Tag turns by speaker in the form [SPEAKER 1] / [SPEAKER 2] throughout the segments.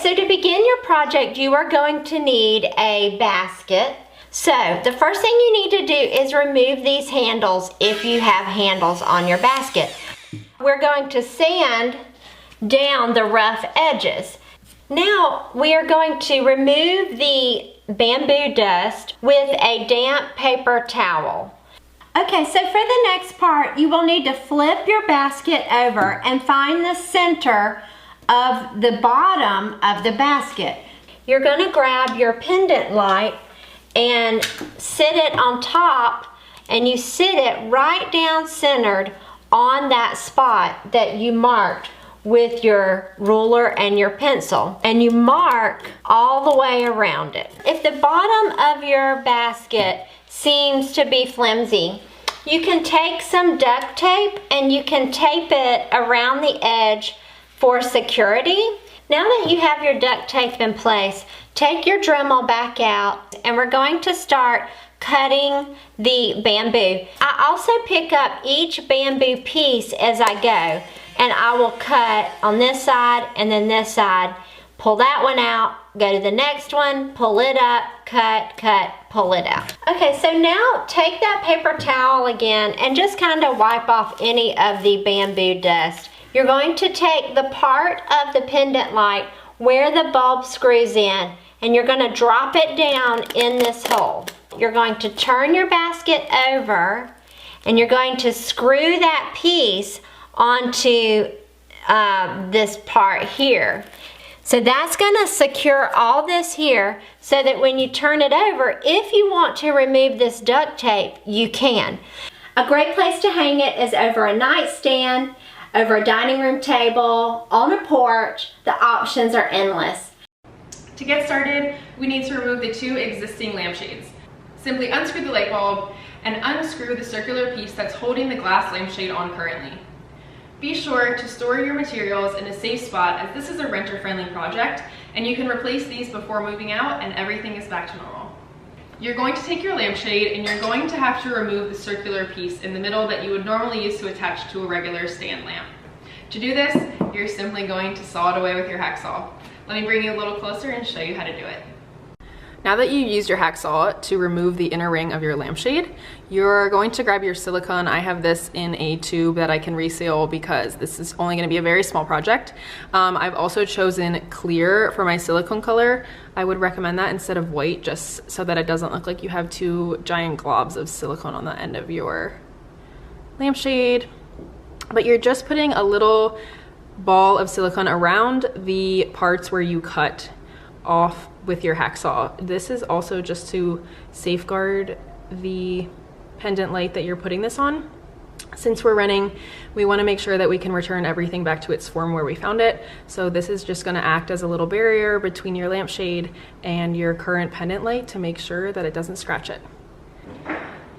[SPEAKER 1] so to begin your project, you are going to need a basket. So the first thing you need to do is remove these handles if you have handles on your basket. We're going to sand down the rough edges. Now we are going to remove the bamboo dust with a damp paper towel. Okay, so for the next part, you will need to flip your basket over and find the center of the bottom of the basket. You're going to grab your pendant light and sit it on top, and you sit it right down centered on that spot that you marked with your ruler and your pencil, and you mark all the way around it. If the bottom of your basket seems to be flimsy, you can take some duct tape and you can tape it around the edge for security. Now that you have your duct tape in place, take your Dremel back out, and we're going to start cutting the bamboo. I also pick up each bamboo piece as I go, and I will cut on this side and then this side, pull that one out, go to the next one, pull it up, cut, pull it out. Okay, so now take that paper towel again and just kind of wipe off any of the bamboo dust. You're going to take the part of the pendant light where the bulb screws in, and you're going to drop it down in this hole. You're going to turn your basket over, and you're going to screw that piece onto this part here. So that's going to secure all this here so that when you turn it over, if you want to remove this duct tape, you can. A great place to hang it is over a nightstand, over a dining room table, on a porch. The options are endless.
[SPEAKER 2] To get started, we need to remove the two existing lampshades. Simply unscrew the light bulb and unscrew the circular piece that's holding the glass lampshade on currently. Be sure to store your materials in a safe spot, as this is a renter-friendly project, and you can replace these before moving out and everything is back to normal. You're going to take your lampshade and you're going to have to remove the circular piece in the middle that you would normally use to attach to a regular stand lamp. To do this, you're simply going to saw it away with your hacksaw. Let me bring you a little closer and show you how to do it. Now that you used your hacksaw to remove the inner ring of your lampshade, you're going to grab your silicone. I have this in a tube that I can reseal because this is only going to be a very small project. I've also chosen clear for my silicone color. I would recommend that instead of white, just so that it doesn't look like you have two giant globs of silicone on the end of your lampshade. But you're just putting a little ball of silicone around the parts where you cut off with your hacksaw. This is also just to safeguard the pendant light that you're putting this on. Since we're running, we want to make sure that we can return everything back to its form where we found it. So this is just going to act as a little barrier between your lampshade and your current pendant light to make sure that it doesn't scratch it.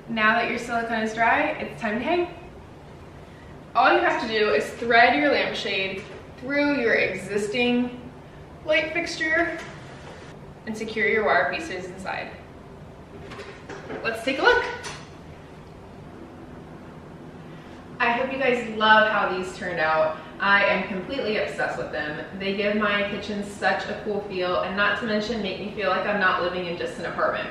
[SPEAKER 2] Now that your silicone is dry, it's time to hang. All you have to do is thread your lampshade through your existing light fixture and secure your wire pieces inside. Let's take a look. I hope you guys love how these turned out. I am completely obsessed with them. They give my kitchen such a cool feel, and not to mention make me feel like I'm not living in just an apartment.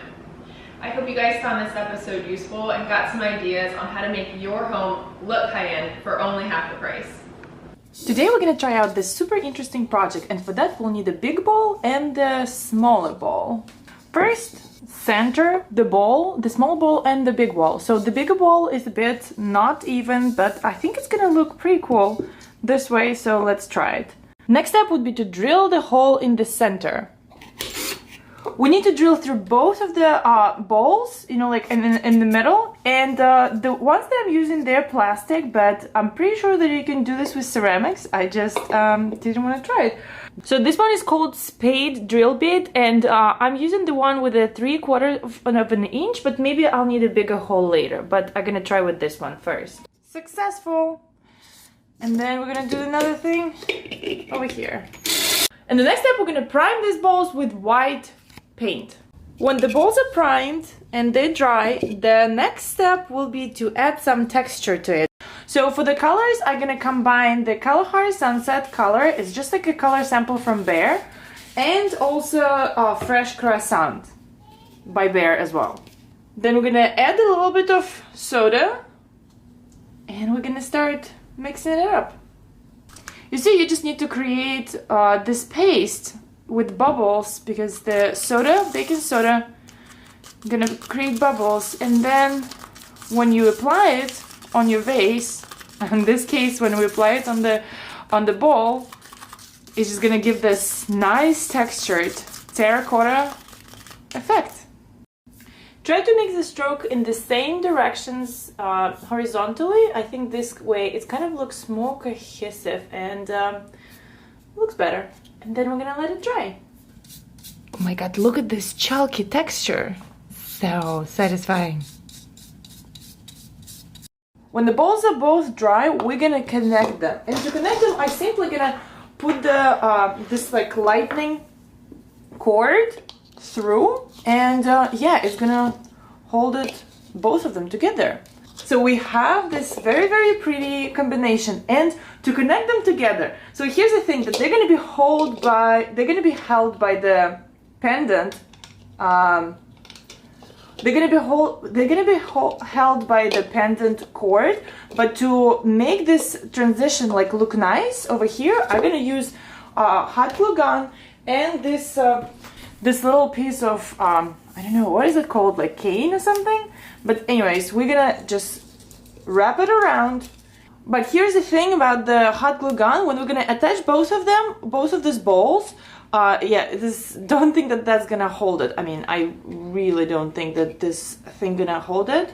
[SPEAKER 2] I hope you guys found this episode useful and got some ideas on how to make your home look high-end for only half the price.
[SPEAKER 3] Today we're gonna try out this super interesting project, and for that we'll need a big ball and a smaller ball. First, center the ball, the small ball and the big ball. So the bigger ball is a bit not even, but I think it's gonna look pretty cool this way, so let's try it. Next step would be to drill the hole in the center. We need to drill through both of the balls, you know, like in the middle, and the ones that I'm using, they're plastic, but I'm pretty sure that you can do this with ceramics. I just didn't want to try it. So this one is called spade drill bit, and I'm using the one with a 3/4 of an inch, but maybe I'll need a bigger hole later, but I'm gonna try with this one first. Successful! And then we're gonna do another thing over here. And the next step, we're gonna prime these balls with white paint. When the balls are primed and they're dry, the next step will be to add some texture to it. So for the colors, I'm gonna combine the Kalahari Sunset color. It's just like a color sample from Bear. and also fresh croissant by Bear as well. Then we're gonna add a little bit of soda and we're gonna start mixing it up. You see, you just need to create this paste with bubbles because the soda, baking soda, gonna create bubbles, and then when you apply it on your vase, in this case when we apply it on the bowl, it's just gonna give this nice textured terracotta effect. Try to make the stroke in the same directions horizontally. I think this way it kind of looks more cohesive and looks better. And then we're gonna let it dry. Oh my god, look at this chalky texture. So satisfying. When the balls are both dry, we're gonna connect them. And to connect them, I'm simply gonna put the this like lightning cord through, and yeah, it's gonna hold it, both of them together. So we have this very, very pretty combination, and to connect them together. So here's the thing, that they're gonna be held by the pendant. They're gonna be held by the pendant cord, but to make this transition like look nice over here, I'm gonna use hot glue gun and this this little piece of I don't know, what is it called, like cane or something? But anyways, we're gonna just wrap it around. But here's the thing about the hot glue gun: when we're gonna attach both of them, both of these balls, yeah, don't think that that's gonna hold it. I mean, I really don't think that this thing gonna hold it.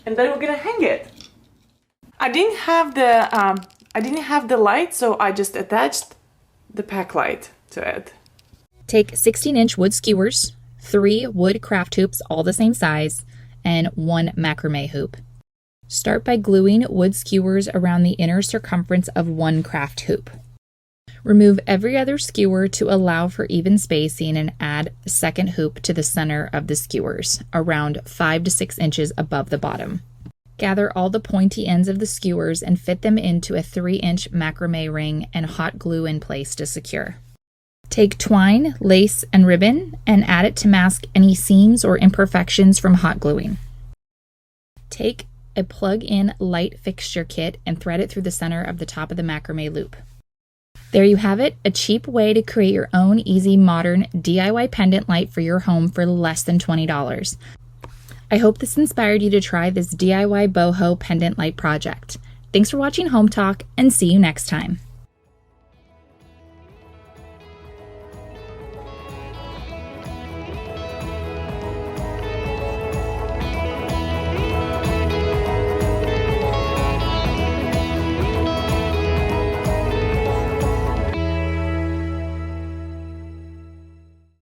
[SPEAKER 3] And then we're gonna hang it. I didn't have the light, so I just attached the pack light to it.
[SPEAKER 4] Take 16-inch wood skewers, 3 wood craft hoops all the same size, and 1 macrame hoop. Start by gluing wood skewers around the inner circumference of 1 craft hoop. Remove every other skewer to allow for even spacing and add a second hoop to the center of the skewers, around 5 to 6 inches above the bottom. Gather all the pointy ends of the skewers and fit them into a 3-inch macrame ring and hot glue in place to secure. Take twine, lace, and ribbon and add it to mask any seams or imperfections from hot gluing. Take a plug-in light fixture kit and thread it through the center of the top of the macrame loop. There you have it, a cheap way to create your own easy modern DIY pendant light for your home for less than $20. I hope this inspired you to try this DIY boho pendant light project. Thanks for watching Home Talk, and see you next time.